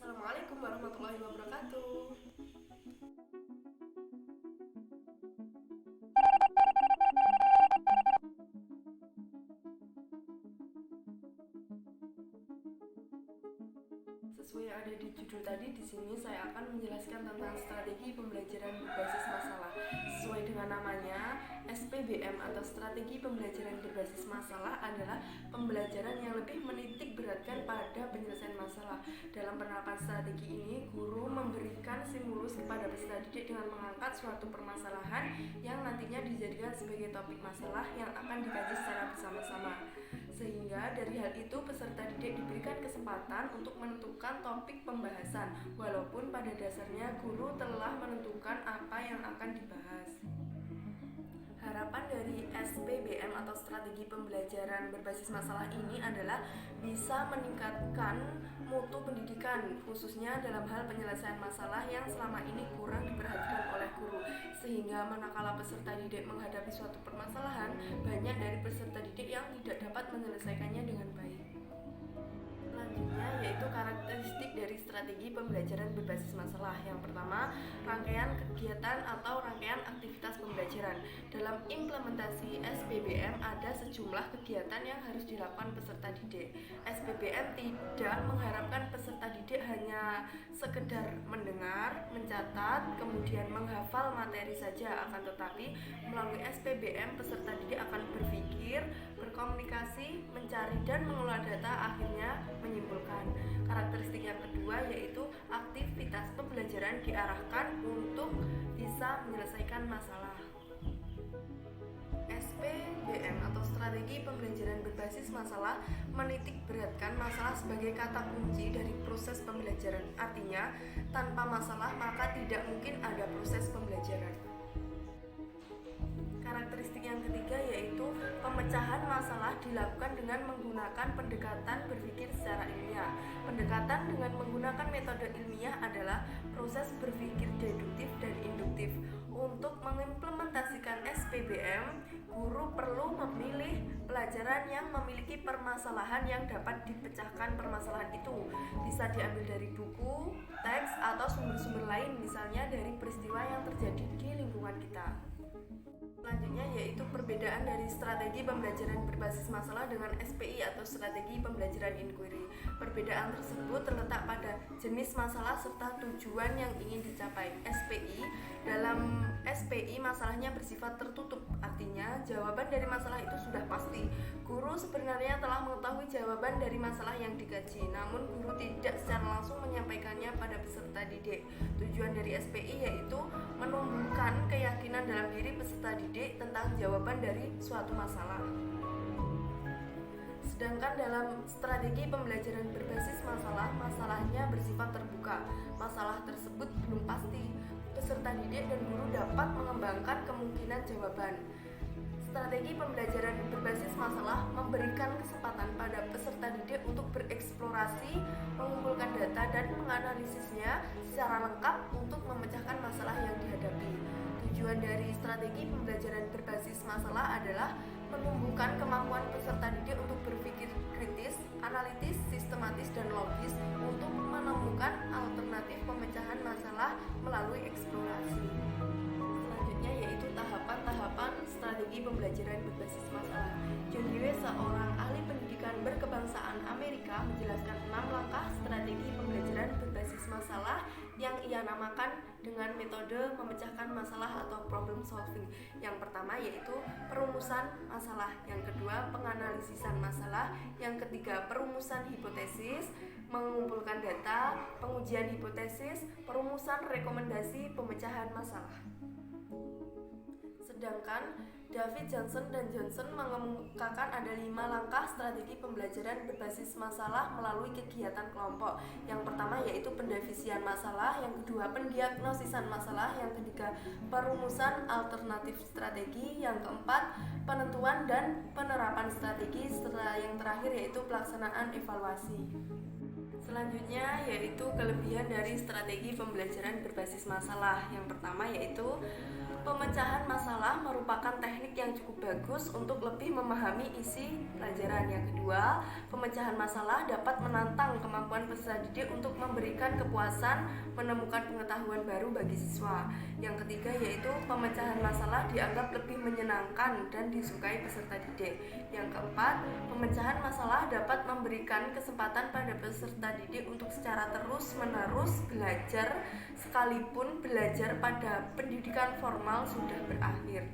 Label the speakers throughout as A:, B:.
A: Assalamualaikum warahmatullahi wabarakatuh. Sesuai yang ada di judul tadi, di sini saya akan menjelaskan tentang strategi pembelajaran berbasis masalah. Sesuai dengan namanya, SPBM atau strategi pembelajaran berbasis masalah adalah pembelajaran yang lebih menitik beratkan pada penyelesaian masalah. Dalam penerapan strategi ini, guru memberikan stimulus kepada peserta didik dengan mengangkat suatu permasalahan yang nantinya dijadikan sebagai topik masalah yang akan dikaji secara bersama-sama. Sehingga dari hal itu peserta didik diberikan kesempatan untuk menentukan topik pembahasan, walaupun pada dasarnya guru telah menentukan apa yang akan dibahas. Harapan dari SPBM atau strategi pembelajaran berbasis masalah ini adalah bisa meningkatkan mutu pendidikan, khususnya dalam hal penyelesaian masalah yang selama ini kurang diperhatikan oleh guru, sehingga manakala peserta didik menghadapi suatu permasalahan, banyak dari peserta didik yang tidak dapat menyelesaikannya dengan baik. Selanjutnya yaitu karakteristik dari strategi pembelajaran berbasis masalah. Yang pertama, rangkaian kegiatan atau rangkaian aktivitas pembelajaran. Dalam implementasi SPBM ada sejumlah kegiatan yang harus dilakukan peserta didik. SPBM tidak mengharapkan peserta didik hanya sekedar mendengar, mencatat, kemudian menghafal materi saja, akan tetapi melalui SPBM peserta didik akan berpikir, berkomunikasi, mencari dan mengolah data, akhirnya menyimpulkan. Karakteristik yang kedua yaitu aktivitas pembelajaran diarahkan untuk bisa menyelesaikan masalah. SPBM atau strategi pembelajaran berbasis masalah menitik beratkan masalah sebagai kata kunci dari proses pembelajaran. Artinya, tanpa masalah maka tidak mungkin ada proses pembelajaran. Karakteristik yang ketiga yaitu pemecahan masalah dilakukan dengan menggunakan pendekatan berpikir secara ilmiah. Pendekatan dengan menggunakan metode ilmiah adalah proses berpikir deduktif dan induktif. Untuk mengimplementasikan SPBM, guru perlu memilih pelajaran yang memiliki permasalahan yang dapat dipecahkan. Permasalahan itu bisa diambil dari buku, teks, atau sumber-sumber lain, misalnya dari peristiwa yang terjadi di lingkungan kita. Selanjutnya yaitu perbedaan dari strategi pembelajaran berbasis masalah dengan SPI atau strategi pembelajaran inquiry. Perbedaan tersebut terletak pada jenis masalah serta tujuan yang ingin dicapai. Dalam SPI masalahnya bersifat tertutup, artinya jawaban dari masalah itu sudah pasti. Guru sebenarnya telah mengetahui jawaban dari masalah yang dikaji, namun guru tidak secara langsung menyampaikannya pada peserta didik. Tujuan dari SPI yaitu menumbuhkan keyakinan dalam diri peserta didik tentang jawaban dari suatu masalah. Sedangkan dalam strategi pembelajaran berbasis masalah, masalahnya bersifat terbuka. Masalah tersebut belum pasti. Peserta didik dan guru dapat mengembangkan kemungkinan jawaban. Strategi pembelajaran berbasis masalah memberikan kesempatan pada peserta didik untuk bereksplorasi, mengumpulkan data dan menganalisisnya secara lengkap untuk memecahkan masalah yang dihadapi. Tujuan dari strategi pembelajaran berbasis masalah adalah menumbuhkan kemampuan peserta didik untuk berpikir kritis, analitis, sistematis, dan logis untuk menemukan alternatif pemecahan masalah melalui eksplorasi. Selanjutnya yaitu tahapan-tahapan strategi pembelajaran berbasis masalah. John Dewey, seorang ahli pendidikan berkebangsaan Amerika, menjelaskan 6 langkah strategi pembelajaran berbasis masalah yang ia namakan dengan metode memecahkan masalah atau problem solving. Yang pertama yaitu perumusan masalah, yang kedua penganalisisan masalah, yang ketiga perumusan hipotesis, mengumpulkan data, pengujian hipotesis, perumusan rekomendasi, pemecahan masalah. Sedangkan David Johnson dan Johnson mengemukakan ada 5 langkah strategi pembelajaran berbasis masalah melalui kegiatan kelompok. Yang pertama yaitu pendefisian masalah, yang kedua pendiagnosisan masalah, yang ketiga perumusan alternatif strategi, yang keempat penentuan dan penerapan strategi, serta yang terakhir yaitu pelaksanaan evaluasi. Selanjutnya yaitu kelebihan dari strategi pembelajaran berbasis masalah. Yang pertama yaitu pemecahan masalah merupakan teknik yang cukup bagus untuk lebih memahami isi pelajaran. Yang kedua, pemecahan masalah dapat menantang kemampuan peserta didik untuk memberikan kepuasan menemukan pengetahuan baru bagi siswa. Yang ketiga yaitu pemecahan masalah dianggap lebih menyenangkan dan disukai peserta didik. Yang keempat, pemecahan masalah dapat memberikan kesempatan pada peserta didik untuk secara terus-menerus belajar sekalipun belajar pada pendidikan formal sudah berakhir.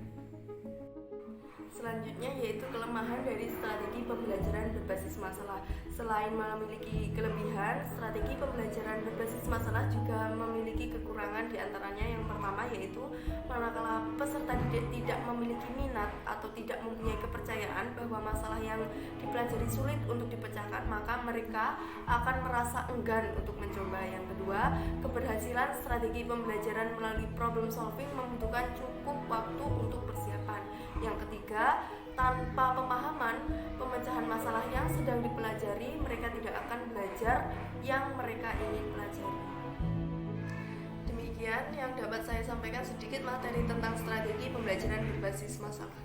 A: Selanjutnya yaitu kelemahan dari strategi pembelajaran berbasis masalah. Selain memiliki kelebihan, strategi pembelajaran berbasis masalah juga memiliki kekurangan. Diantaranya yang pertama yaitu manakala peserta didik tidak memiliki minat atau tidak mempunyai kepercayaan bahwa masalah yang dipelajari sulit untuk dipecahkan, maka mereka akan merasa enggan untuk mencoba. Yang kedua, keberhasilan strategi pembelajaran melalui problem solving membutuhkan cukup waktu untuk persiapan. Yang ketiga, tanpa pemahaman pemecahan masalah yang sedang dipelajari, mereka tidak akan belajar yang mereka ingin pelajari. Demikian yang dapat saya sampaikan sedikit materi tentang strategi pembelajaran berbasis masalah.